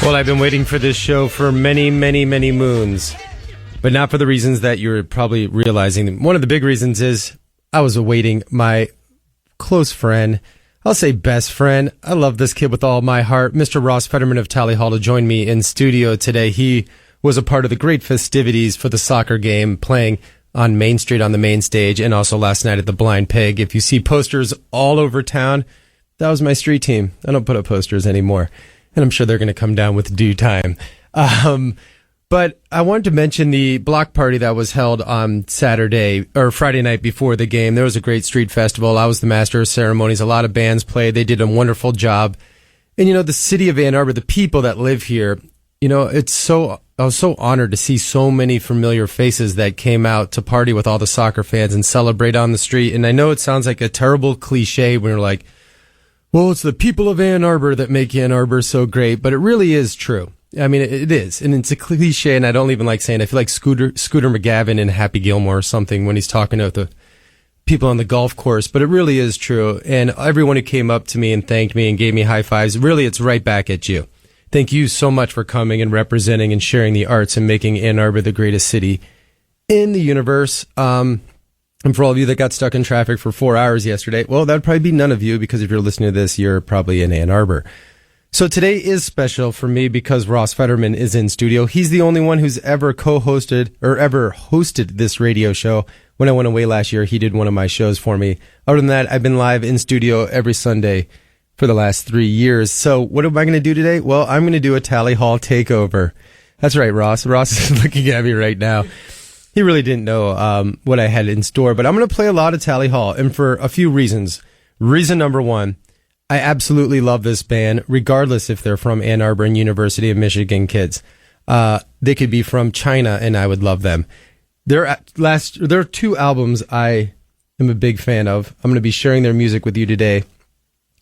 Well, I've been waiting for this show for many, many, many moons, but not for the reasons that you're probably realizing. One of the big reasons is I was awaiting my close friend, I'll say best friend. I love this kid with all my heart, Mr. Ross Fetterman of Tally Hall, to join me in studio today. He was a part of the great festivities for the soccer game, playing on Main Street on the main stage, and also last night at the Blind Pig. If you see posters all over town, that was my street team. I don't put up posters anymore, and I'm sure they're going to come down with due time. But I wanted to mention the block party that was held on Saturday or Friday night before the game. There was a great street festival. I was the master of ceremonies. A lot of bands played. They did a wonderful job. And, you know, the city of Ann Arbor, the people that live here, you know, I was so honored to see so many familiar faces that came out to party with all the soccer fans and celebrate on the street. And I know it sounds like a terrible cliche when you're like, well, it's the people of Ann Arbor that make Ann Arbor so great, but it really is true. I mean, it is, and it's a cliche, and I don't even like saying it. I feel like Scooter McGavin in Happy Gilmore or something when he's talking to the people on the golf course, but it really is true. And everyone who came up to me and thanked me and gave me high fives, really, it's right back at you. Thank you so much for coming and representing and sharing the arts and making Ann Arbor the greatest city in the universe. And for all of you that got stuck in traffic for 4 hours yesterday, well, that'd probably be none of you, because if you're listening to this, you're probably in Ann Arbor. So today is special for me because Ross Fetterman is in studio. He's the only one who's ever co-hosted or ever hosted this radio show. When I went away last year, he did one of my shows for me. Other than that, I've been live in studio every Sunday for the last 3 years. So what am I going to do today? Well, I'm going to do a Tally Hall takeover. That's right, Ross. Ross is looking at me right now. He really didn't know what I had in store, but I'm going to play a lot of Tally Hall, and for a few reasons. Reason number one, I absolutely love this band, regardless if they're from Ann Arbor and University of Michigan kids. They could be from China, and I would love them. There are two albums I am a big fan of. I'm going to be sharing their music with you today.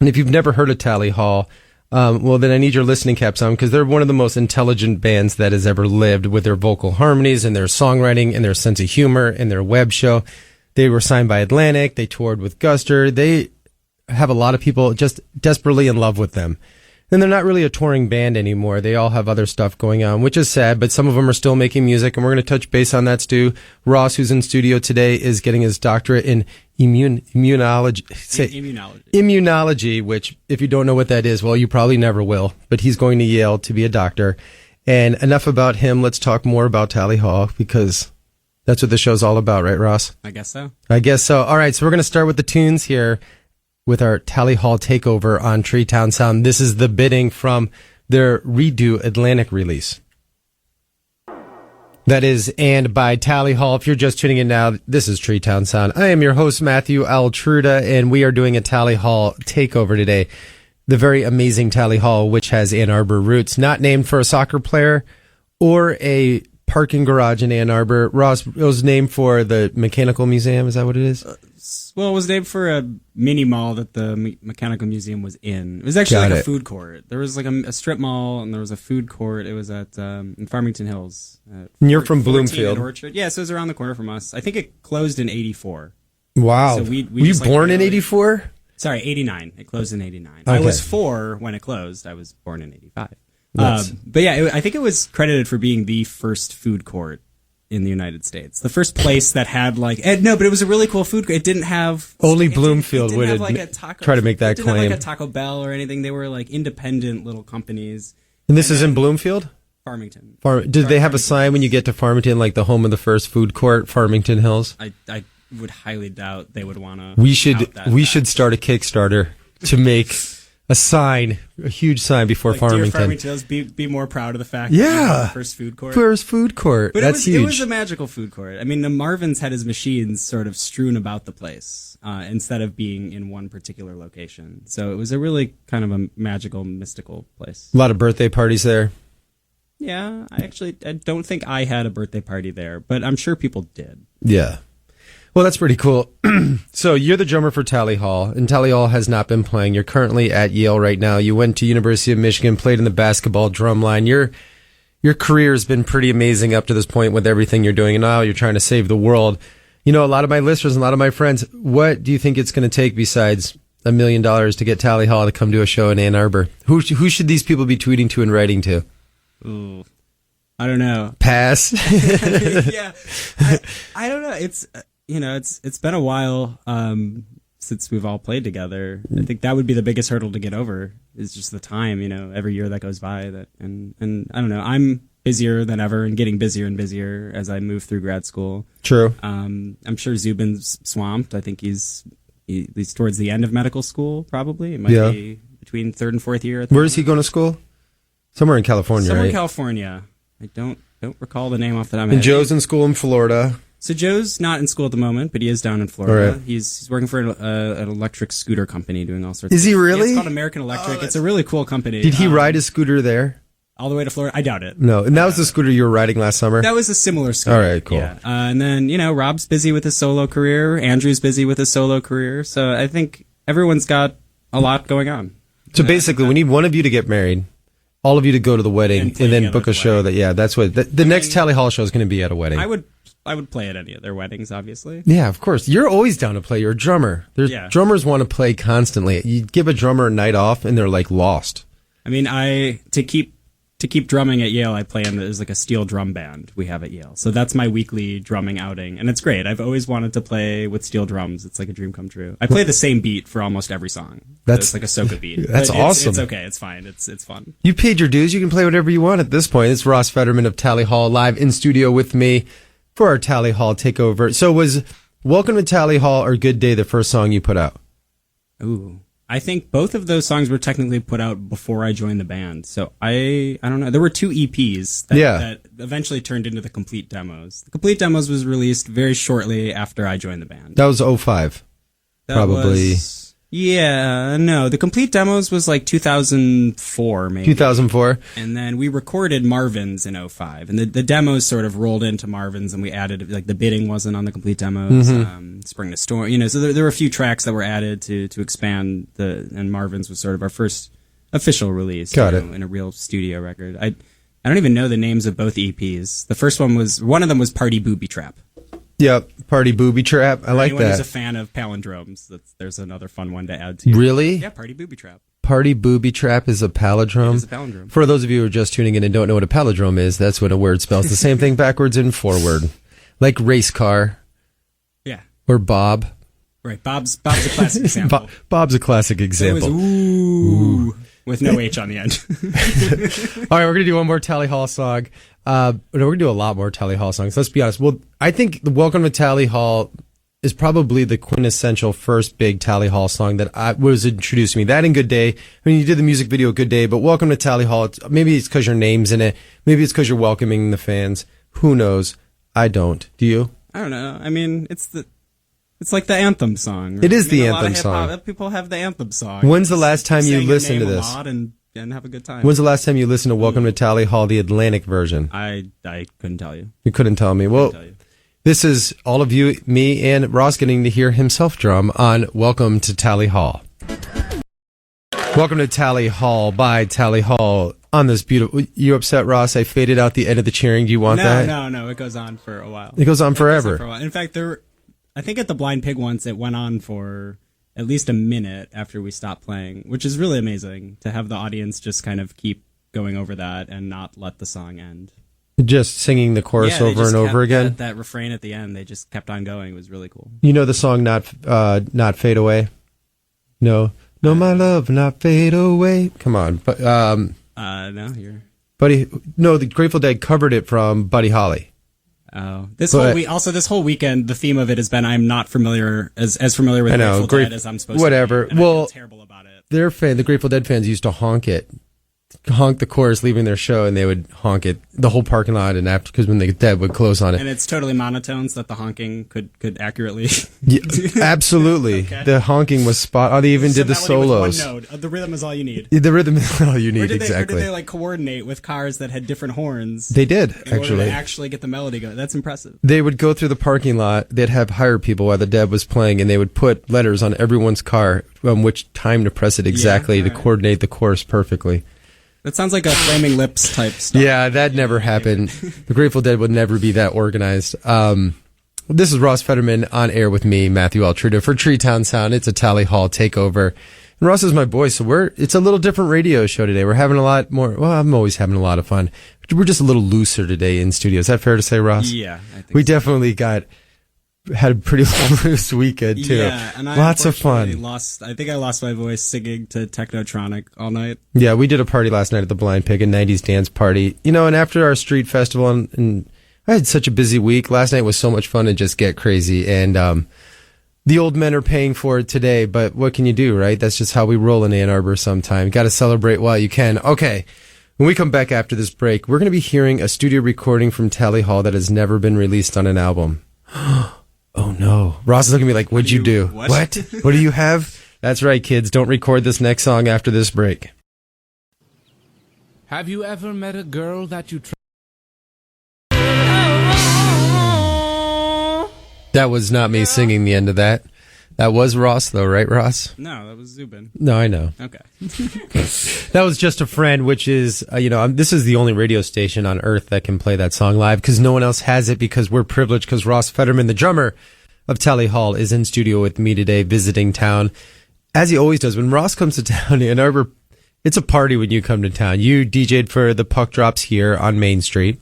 And if you've never heard of Tally Hall, well, then I need your listening caps on, because they're one of the most intelligent bands that has ever lived, with their vocal harmonies and their songwriting and their sense of humor and their web show. They were signed by Atlantic. They toured with Guster. They have a lot of people just desperately in love with them. And they're not really a touring band anymore. They all have other stuff going on, which is sad, but some of them are still making music, and we're going to touch base on that, Stu. Ross, who's in studio today, is getting his doctorate in immunology, which, if you don't know what that is, well, you probably never will, but he's going to Yale to be a doctor. And enough about him. Let's talk more about Tally Hall, because that's what the show's all about, right, Ross? I guess so. All right, so we're going to start with the tunes here with our Tally Hall takeover on Treetown Sound. This is the bidding from their Redo Atlantic release. That is And by Tally Hall. If you're just tuning in now, this is Treetown Sound. I am your host, Matthew Altruda, and we are doing a Tally Hall takeover today. The very amazing Tally Hall, which has Ann Arbor roots, not named for a soccer player or a parking garage in Ann Arbor. Ross, it was named for the Mechanical Museum. Is that what it is? Well, it was named for a mini mall that the Mechanical Museum was in. It was actually a food court. There was like a strip mall, and there was a food court. It was at in Farmington Hills. And you're from Bloomfield. Orchard. Yeah, so it was around the corner from us. I think it closed in 84. Wow. So were you born in 84? Sorry, 89. It closed in 89. Okay. I was 4 when it closed. I was born in 85. But yeah, I think it was credited for being the first food court in the United States. The first place that had but it was a really cool food court. It didn't have... Only Bloomfield would try to make that claim. It didn't have like a Taco Bell or anything. They were like independent little companies. And this is in Bloomfield? Farmington. Did they have a sign when you get to Farmington, like the home of the first food court, Farmington Hills? I would highly doubt they would want to... We should start a Kickstarter to make a sign, a huge sign before Farmington. Dear Farmington Hills, be more proud of the fact that you have the first food court. First food court. But That's huge. It was a magical food court. I mean, the Marvin's had his machines sort of strewn about the place instead of being in one particular location. So it was a really kind of a magical, mystical place. A lot of birthday parties there. Yeah, I don't think I had a birthday party there, but I'm sure people did. Yeah. Well, that's pretty cool. So you're the drummer for Tally Hall, and Tally Hall has not been playing. You're currently at Yale right now. You went to University of Michigan, played in the basketball drum line. Your career has been pretty amazing up to this point with everything you're doing, and now you're trying to save the world. You know, a lot of my listeners and a lot of my friends, what do you think it's going to take besides $1 million to get Tally Hall to come to a show in Ann Arbor. Who should these people be tweeting to and writing to? Ooh, I don't know. Pass. Yeah, I don't know. It's it's been a while since we've all played together. I think that would be the biggest hurdle to get over. Is just the time. Every year that goes by and I don't know. I'm busier than ever and getting busier and busier as I move through grad school. True. I'm sure Zubin's swamped. I think he's towards the end of medical school. Probably it might be between third and fourth year. Where is he going to school? Somewhere in California, Somewhere right? in California. I don't recall the name off the top of my And head. Joe's in school in Florida. So Joe's not in school at the moment, but he is down in Florida. Right. He's working for an electric scooter company, doing all sorts. Is he really? Yeah, it's called American Electric. It's a really cool company. Did he ride his scooter there? all the way to Florida? I doubt it. No, and that was the scooter you were riding last summer? That was a similar scooter. All right, cool. Yeah. And then, Rob's busy with his solo career. Andrew's busy with his solo career. So I think everyone's got a lot going on. So basically, we need one of you to get married, all of you to go to the wedding, and then book a show that's what the next Tally Hall show is going to be at a wedding. I would play at any of their weddings, obviously. Yeah, of course. You're always down to play. You're a drummer. Drummers want to play constantly. You give a drummer a night off, and they're like lost. I mean, to keep drumming at Yale, I play in there's like a steel drum band we have at Yale. So that's my weekly drumming outing, and it's great. I've always wanted to play with steel drums. It's like a dream come true. I play the same beat for almost every song. It's like a soca beat. That's awesome. It's okay. It's fine. It's fun. You paid your dues. You can play whatever you want at this point. It's Ross Fetterman of Tally Hall live in studio with me for our Tally Hall takeover. So was Welcome to Tally Hall or Good Day the first song you put out? Ooh. I think both of those songs were technically put out before I joined the band. So I don't know. There were 2 EPs that eventually turned into the complete demos. The complete demos was released very shortly after I joined the band. That was 05. Probably. The complete demos was like 2004 maybe. 2004. And then we recorded Marvin's in 05. And the demos sort of rolled into Marvin's, and we added, like, the bidding wasn't on the complete demos. Spring to Storm, so there were a few tracks that were added to expand and Marvin's was sort of our first official release. Got it. In a real studio record. I don't even know the names of both EPs. The first one one of them was Party Booby Trap. Yep, Party Booby Trap. I like Anyone that. who's a fan of palindromes, there's another fun one to add to. Really? Yeah, Party Booby Trap. Party Booby Trap is a palindrome? It is a palindrome. For those of you who are just tuning in and don't know what a palindrome is, that's when a word spells the same thing backwards and forward. Like race car. Yeah. Or Bob. Right, Bob's a classic example. Bob's a classic example. It was ooh, with no H on the end. All right, we're going to do one more Tally Hall song. We're going to do a lot more Tally Hall songs. Let's be honest. Well, I think the Welcome to Tally Hall is probably the quintessential first big Tally Hall song that was introduced to me. That and Good Day. I mean, you did the music video Good Day, but Welcome to Tally Hall, maybe it's because your name's in it. Maybe it's because you're welcoming the fans. Who knows? I don't. Do you? I don't know. I mean, it's like the anthem song. Right? It is the anthem a lot of song. People have the anthem song. When's the last time you listened to this? A lot and have a good time. When's the last time you listened to Welcome to Tally Hall, the Atlantic version? I couldn't tell you. You couldn't tell me. Well, this is all of you, me, and Ross getting to hear himself drum on Welcome to Tally Hall. Welcome to Tally Hall by Tally Hall on this beautiful... You upset, Ross? I faded out the end of the cheering. Do you want that? No. It goes on for a while. It goes on forever. In fact, I think at the Blind Pig once, it went on for at least a minute after we stopped playing, which is really amazing to have the audience just kind of keep going over that and not let the song end. Just singing the chorus over and over again? That refrain at the end, they just kept on going. It was really cool. You know the song Not Fade Away? No, my love, not fade away. Come on. But, no, you're... the Grateful Dead covered it from Buddy Holly. Oh, this whole weekend, the theme of it has been I'm not familiar as familiar with Grateful Dead as I'm supposed to be. Whatever. I feel terrible about it. The Grateful Dead fans used to honk the chorus leaving their show, and they would honk it the whole parking lot, and after, because when the Dead would close on it, and it's totally monotone, so that the honking could accurately. Yeah, absolutely. Okay. The honking was spot on. They even did the solos. With one note. The rhythm is all you need. The rhythm is all you need. Or Exactly. did they like coordinate with cars that had different horns? They did in order to actually get the melody going. That's impressive. They would go through the parking lot. They'd have hired people while the Dead was playing, and they would put letters on everyone's car which time to press it exactly to coordinate the chorus perfectly. That sounds like a Flaming Lips type stuff. Yeah, that never happened. The Grateful Dead would never be that organized. This is Ross Fetterman on air with me, Matthew Altruda, for Tree Town Sound. It's a Tally Hall takeover. And Ross is my boy, so it's a little different radio show today. We're having a lot more, well, I'm always having a lot of fun. We're just a little looser today in studio. Is that fair to say, Ross? Yeah, I think we so. Definitely had a pretty loose weekend, too. Yeah, and I lots of fun. I think I lost my voice singing to Technotronic all night. Yeah, we did a party last night at the Blind Pig, a 90s dance party. You know, and after our street festival, and I had such a busy week. Last night was so much fun to just get crazy. And the old men are paying for it today, but what can you do, right? That's just how we roll in Ann Arbor sometime. Got to celebrate while you can. Okay, when we come back after this break, we're going to be hearing a studio recording from Tally Hall that has never been released on an album. Oh, no. Ross is looking at me like, what'd you do? What? What do you have? That's right, kids. Don't record this next song after this break. Have you ever met a girl that you... That was not me singing the end of that. That was Ross, though, right, Ross? No, that was Zubin. No, I know. Okay. That was Just a Friend, which is, this is the only radio station on earth that can play that song live because no one else has it because we're privileged because Ross Fetterman, the drummer of Tally Hall, is in studio with me today visiting town. As he always does, when Ross comes to town, Ann Arbor, it's a party when you come to town. You DJ'd for the Puck Drops here on Main Street,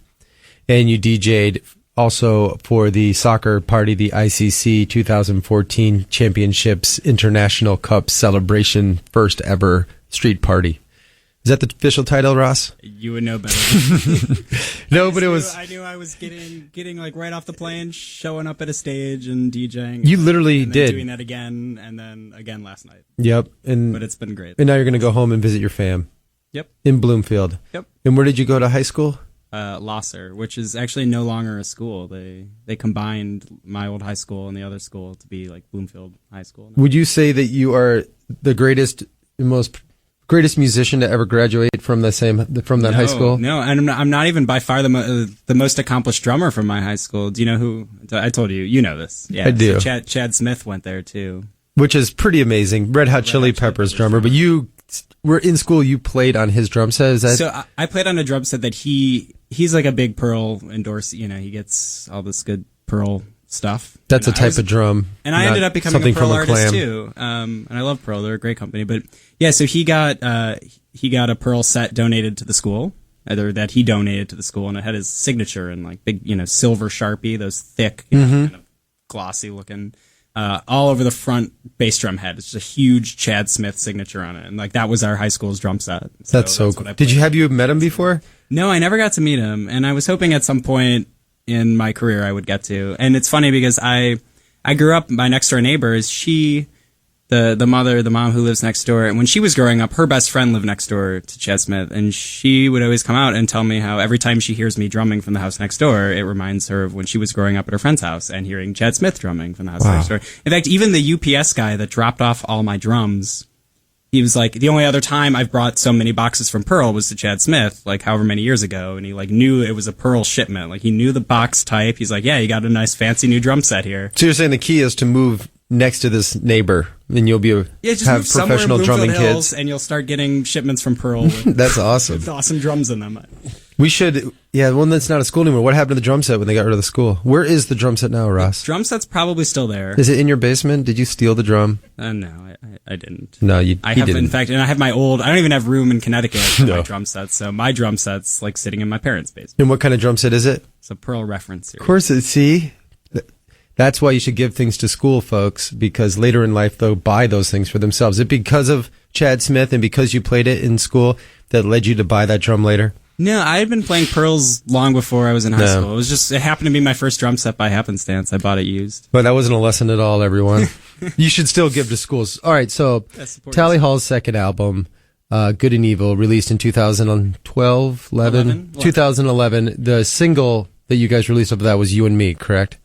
and you DJ'd also for the soccer party, the ICC 2014 Championships International Cup Celebration first ever street party. Is that the official title, Ross? You would know better. No, but it was... I knew I was getting like right off the plane, showing up at a stage and DJing. You literally and then did. Doing that again and then again last night. Yep. But it's been great. And now you're going to go home and visit your fam. Yep. In Bloomfield. Yep. And where did you go to high school? Losser, which is actually no longer a school. They combined my old high school and the other school to be like Bloomfield High School. Would you say that you are the greatest musician to ever graduate from that high school? No, and I'm not even by far the most accomplished drummer from my high school. Do you know who? I told you. You know this. Yeah, I do. So Chad Smith went there too, which is pretty amazing. Red Hot Chili Peppers drummer, but you were in school. You played on his drum set. Is that? So I played on a drum set that he's like a big Pearl endorse. You know, he gets all this good Pearl stuff. That's a type of drum. And I ended up becoming a Pearl artist too. And I love Pearl. They're a great company. But yeah, so he got a Pearl set donated to the school, either that he donated to the school, and it had his signature in like big, silver Sharpie, those thick, kind of glossy looking, all over the front bass drum head. It's just a huge Chad Smith signature on it. And like that was our high school's drum set. So that's so cool. Have you met him before? No, I never got to meet him. And I was hoping at some point in my career I would get to. And it's funny because I grew up, my next door neighbor is the mom who lives next door. And when she was growing up, her best friend lived next door to Chad Smith. And she would always come out and tell me how every time she hears me drumming from the house next door, it reminds her of when she was growing up at her friend's house and hearing Chad Smith drumming from the house next door. In fact, even the UPS guy that dropped off all my drums, he was like, the only other time I've brought so many boxes from Pearl was to Chad Smith, like however many years ago. And he like knew it was a Pearl shipment. Like he knew the box type. He's like, yeah, you got a nice fancy new drum set here. So you're saying the key is to move next to this neighbor and you'll be just have professional drumming kids. And you'll start getting shipments from Pearl. With, that's awesome. With awesome drums in them. We should, one that's not a school anymore. What happened to the drum set when they got rid of the school? Where is the drum set now, Ross? The drum set's probably still there. Is it in your basement? Did you steal the drum? No, I didn't. No, you didn't. In fact, and I have I don't even have room in Connecticut for my drum set, so my drum set's like sitting in my parents' basement. And what kind of drum set is it? It's a Pearl reference series. Of course, see? That's why you should give things to school, folks, because later in life, they'll buy those things for themselves. Is it because of Chad Smith and because you played it in school that led you to buy that drum later? No, I had been playing Pearls long before I was in high school. It happened to be my first drum set by happenstance. I bought it used. But that wasn't a lesson at all, everyone. You should still give to schools. All right, so Tally Hall's second album, Good and Evil, released in 2012, 2011. The single that you guys released of that was You and Me, correct?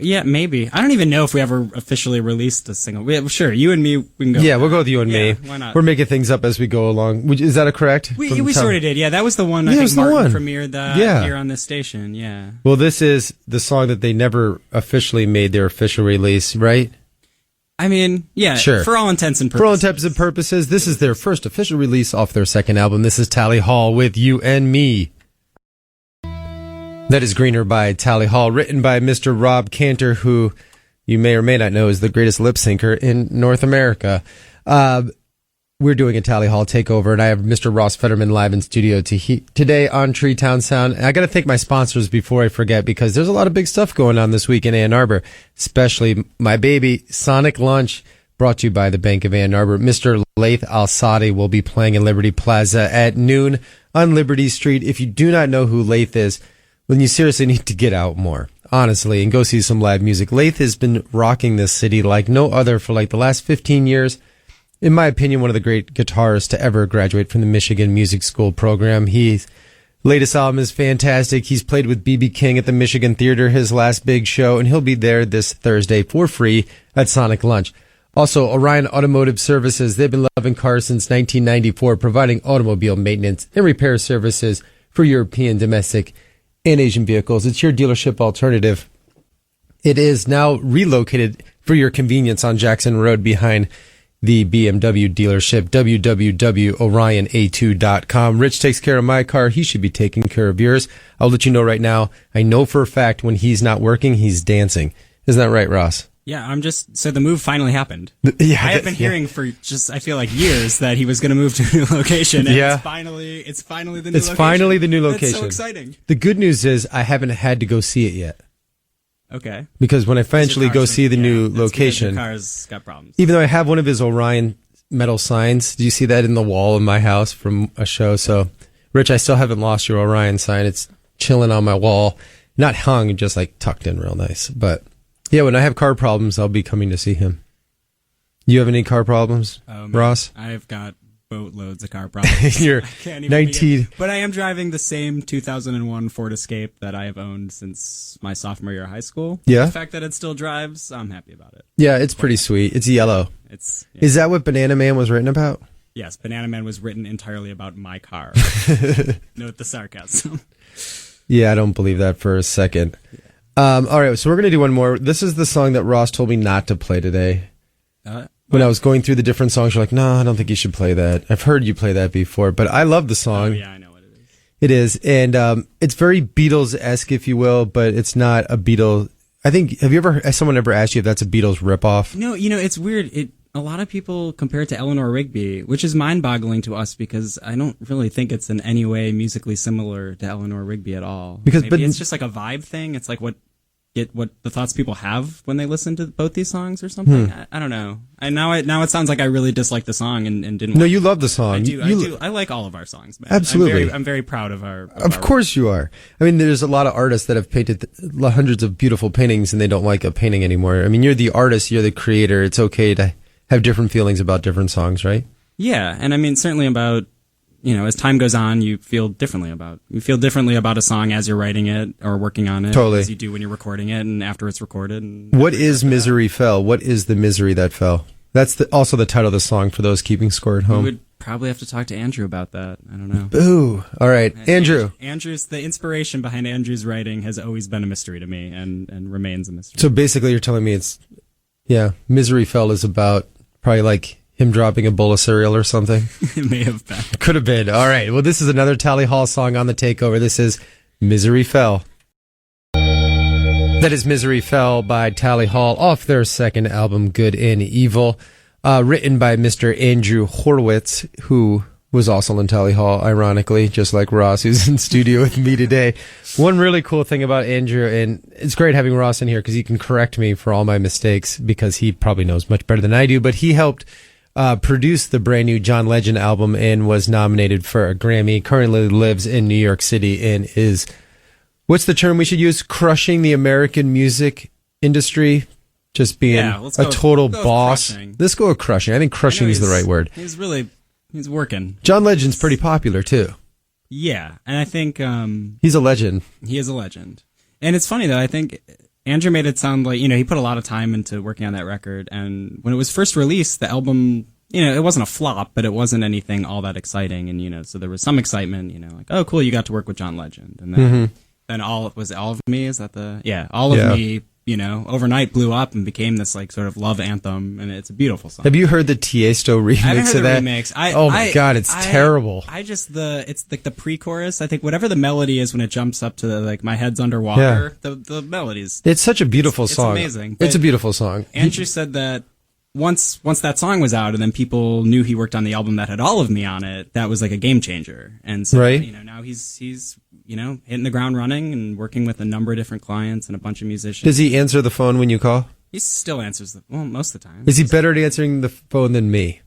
Yeah, maybe. I don't even know if we ever officially released a single. Sure, You and Me, we can go. Yeah, we'll go with You and Me. Why not? We're making things up as we go along. Is that correct? We sort of did. Yeah, that was the one I think Martin premiered here on this station. Yeah. Well, this is the song that they never officially made their official release, right? I mean, yeah, sure. For all intents and purposes. For all intents and purposes, this is their first official release off their second album. This is Tally Hall with You and Me. That is Greener by Tally Hall, written by Mr. Rob Cantor, who you may or may not know is the greatest lip syncer in North America. We're doing a Tally Hall takeover, and I have Mr. Ross Fetterman live in studio today on Treetown Sound. And I got to thank my sponsors before I forget, because there's a lot of big stuff going on this week in Ann Arbor, especially my baby, Sonic Lunch, brought to you by the Bank of Ann Arbor. Mr. Laith Al-Sadi will be playing in Liberty Plaza at noon on Liberty Street. If you do not know who Laith is, then you seriously need to get out more, honestly, and go see some live music. Laith has been rocking this city like no other for like the last 15 years. In my opinion, one of the great guitarists to ever graduate from the Michigan Music School program. His latest album is fantastic. He's played with B.B. King at the Michigan Theater, his last big show, and he'll be there this Thursday for free at Sonic Lunch. Also, Orion Automotive Services. They've been loving cars since 1994, providing automobile maintenance and repair services for European, domestic, and Asian vehicles. It's your dealership alternative. It is now relocated for your convenience on Jackson Road behind the BMW dealership, www.oriona2.com. Rich takes care of my car. He should be taking care of yours. I'll let you know right now. I know for a fact when he's not working, he's dancing. Isn't that right, Ross? Yeah, so the move finally happened. I have been hearing for I feel like years that he was going to move to a new location. And it's finally the new location. It's finally the new location. That's so exciting. The good news is I haven't had to go see it yet. Okay. Because when I eventually go see the new location, your car's got problems. Even though I have one of his Orion metal signs, do you see that in the wall in my house from a show? So, Rich, I still haven't lost your Orion sign. It's chilling on my wall. Not hung, just like tucked in real nice. But yeah, when I have car problems, I'll be coming to see him. You have any car problems, Ross? I've got boatloads of car problems. You're 19. But I am driving the same 2001 Ford Escape that I have owned since my sophomore year of high school. Yeah. The fact that it still drives, I'm happy about it. Yeah, it's pretty sweet. It's yellow. Is that what Banana Man was written about? Yes, Banana Man was written entirely about my car. Note the sarcasm. Yeah, I don't believe that for a second. All right, so we're going to do one more. This is the song that Ross told me not to play today. When I was going through the different songs, you're like, no, I don't think you should play that. I've heard you play that before, but I love the song. Oh, yeah, I know what it is. It is, and it's very Beatles-esque, if you will, but it's not a Beatles. I think, has someone ever asked you if that's a Beatles ripoff? No, it's weird. A lot of people compare it to Eleanor Rigby, which is mind-boggling to us because I don't really think it's in any way musically similar to Eleanor Rigby at all. Maybe it's just like a vibe thing. It's like what the thoughts people have when they listen to both these songs or something. I don't know. And now it sounds like I really dislike the song and didn't. No, you love the song. I do. I like all of our songs, man. Absolutely. I'm very proud of our. Of course you are. I mean, there's a lot of artists that have painted hundreds of beautiful paintings and they don't like a painting anymore. I mean, you're the artist, you're the creator. It's okay to have different feelings about different songs, right? Yeah, and I mean certainly about. As time goes on, you feel differently about a song as you're writing it or working on it. Totally. As you do when you're recording it and after it's recorded. What is Misery Fell? What is the misery that fell? That's also the title of the song for those keeping score at home. We would probably have to talk to Andrew about that. I don't know. Boo. All right. Andrew. The inspiration behind Andrew's writing has always been a mystery to me and remains a mystery. So basically you're telling me Misery Fell is about probably like him dropping a bowl of cereal or something? It may have been. Could have been. All right. Well, this is another Tally Hall song on the takeover. This is Misery Fell. That is Misery Fell by Tally Hall off their second album, Good and Evil, written by Mr. Andrew Horowitz, who was also in Tally Hall, ironically, just like Ross, who's in studio with me today. One really cool thing about Andrew, and it's great having Ross in here because he can correct me for all my mistakes because he probably knows much better than I do, but he helped produced the brand new John Legend album and was nominated for a Grammy. Currently lives in New York City and is, what's the term we should use? Crushing the American music industry. Just being a total boss. Let's go with crushing. I think crushing is the right word. He's working. John Legend's pretty popular too. Yeah. And I think he's a legend. He is a legend. And it's funny though, I think Andrew made it sound like, he put a lot of time into working on that record. And when it was first released, the album, it wasn't a flop, but it wasn't anything all that exciting. And, so there was some excitement, like, oh, cool, you got to work with John Legend. And then, then All of Me, is that All of Me overnight blew up and became this like sort of love anthem, and it's a beautiful song. Have you heard the Tiesto remix I haven't heard of the that? remix. Oh my God, it's terrible. It's like the pre-chorus. I think whatever the melody is when it jumps up to like my head's underwater, the melodies. It's such a beautiful song. It's amazing. It's a beautiful song. Andrew said that once that song was out and then people knew he worked on the album that had All of Me on it, that was like a game changer. And so, right. Now he's hitting the ground running and working with a number of different clients and a bunch of musicians. Does he answer the phone when you call? He still answers most of the time. Is he better at answering the phone than me?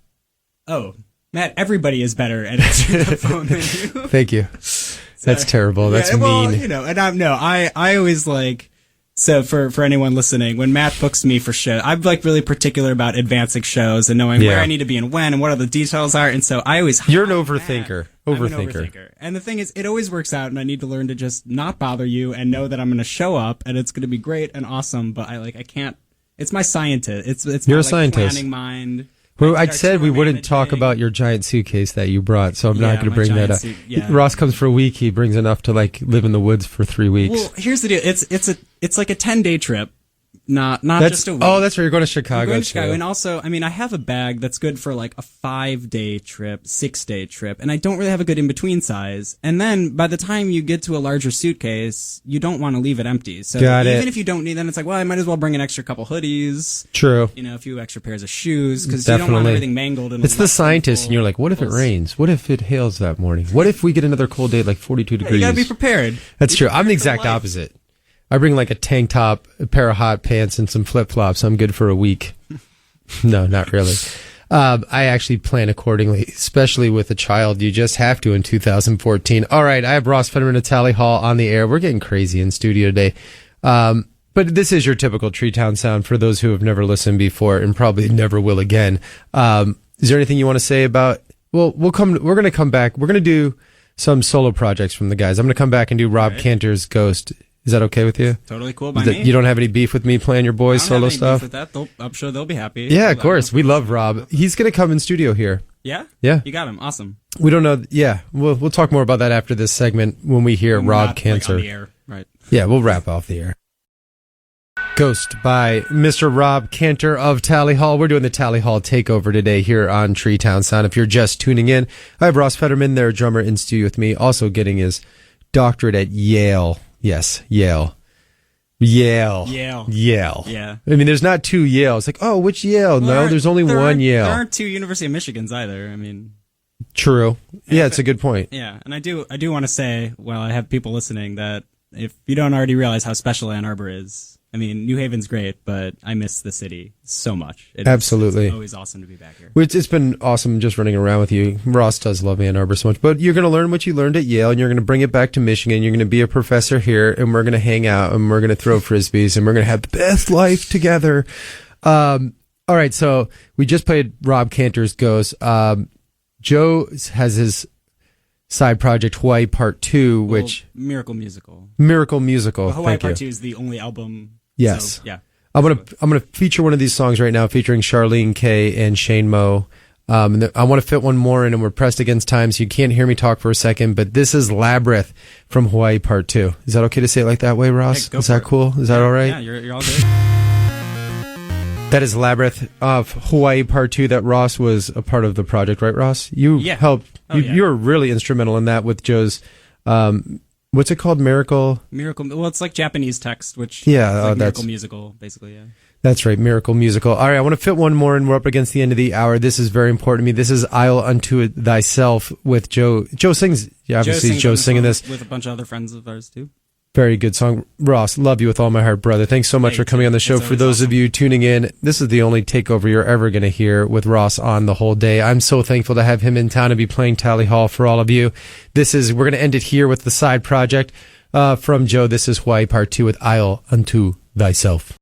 Oh, Matt, everybody is better at answering the phone than you. Thank you. That's terrible. That's mean. And I always like, so for anyone listening, when Matt books me for show, I'm like really particular about advancing shows and knowing where I need to be and when and what all the details are. And so I always, you're an overthinker. I'm an overthinker. And the thing is, it always works out, and I need to learn to just not bother you and know that I'm going to show up and it's going to be great and awesome. But I can't. It's my scientist. It's you're my a scientist. Planning mind. Well, I said we wouldn't talk about your giant suitcase that you brought, so I'm not going to bring that up. Ross comes for a week. He brings enough to like live in the woods for 3 weeks. Well, here's the deal. It's like a 10-day trip. Not just a week. Oh, that's right. You're going to Chicago. I'm going to Chicago. And also, I have a bag that's good for like a 5-day trip, 6-day trip, and I don't really have a good in-between size. And then by the time you get to a larger suitcase, you don't want to leave it empty. So even if you don't need them, it's like, well, I might as well bring an extra couple hoodies. True. A few extra pairs of shoes, because you don't want everything mangled. It's the scientist, and you're like, what if it rains? What if it hails that morning? What if we get another cold day at like 42 degrees? You gotta be prepared. That's true. I'm the exact opposite. I bring like a tank top, a pair of hot pants, and some flip-flops. I'm good for a week. No, not really. I actually plan accordingly, especially with a child. You just have to in 2014. All right, I have Ross Fetterman of Tally Hall on the air. We're getting crazy in studio today. But this is your typical Treetown sound for those who have never listened before and probably never will again. Is there anything you want to say about... Well, we're going to come back. We're going to do some solo projects from the guys. I'm going to come back and do Rob Cantor's Ghost. Is that okay with you? Totally cool by me. You don't have any beef with me playing your boys' solo stuff? Beef with that. I'm sure they'll be happy. Yeah, of course. We love Rob. He's going to come in studio here. Yeah? Yeah. You got him. Awesome. We don't know. Yeah. We'll talk more about that after this segment when we hear Rob Cantor. Like on the air. Right. Yeah, we'll wrap off the air. Ghost by Mr. Rob Cantor of Tally Hall. We're doing the Tally Hall Takeover today here on Treetown Sound. If you're just tuning in, I have Ross Fetterman, their drummer, in studio with me, also getting his doctorate at Yale. Yes, Yale. Yale. Yeah. I mean, there's not two Yales. Like, oh, which Yale? No, there's only one Yale. There aren't two University of Michigans either. True. Yeah, it's a good point. Yeah, and I do want to say, while I have people listening, that if you don't already realize how special Ann Arbor is, New Haven's great, but I miss the city so much. Absolutely. It's always awesome to be back here. It's been awesome just running around with you. Ross does love Ann Arbor so much, but you're going to learn what you learned at Yale, and you're going to bring it back to Michigan. You're going to be a professor here, and we're going to hang out, and we're going to throw frisbees, and we're going to have the best life together. All right, so we just played Rob Cantor's Ghost. Joe has his side project Hawaii Part 2, which... Miracle Musical. Well, Hawaii Part 2 is the only album. Yes. So, yeah. I'm gonna feature one of these songs right now, featuring Charlene Kay and Shane Moe. And I want to fit one more in, and we're pressed against time, so you can't hear me talk for a second. But this is Labyrinth from Hawaii Part 2. Is that okay to say it like that way, Ross? Hey, is that cool? Is that all right? Yeah, you're all good. That is Labyrinth of Hawaii Part 2. That Ross was a part of the project, right, Ross? You helped. You were really instrumental in that with Joe's. What's it called? Miracle. Well, it's like Japanese text, which that's Miracle Musical, basically. Yeah. That's right, Miracle Musical. All right, I want to fit one more in. We're up against the end of the hour. This is very important to me. This is "Isle Unto Thyself" with Joe. Joe sings. Yeah, obviously Joe's singing this with a bunch of other friends of ours too. Very good song. Ross, love you with all my heart, brother. Thanks so much for coming on the show. For those of you tuning in, this is the only takeover you're ever going to hear with Ross on the whole day. I'm so thankful to have him in town and be playing Tally Hall for all of you. We're going to end it here with the side project from Joe. This is Hawaii Part 2 with "Isle Unto Thyself."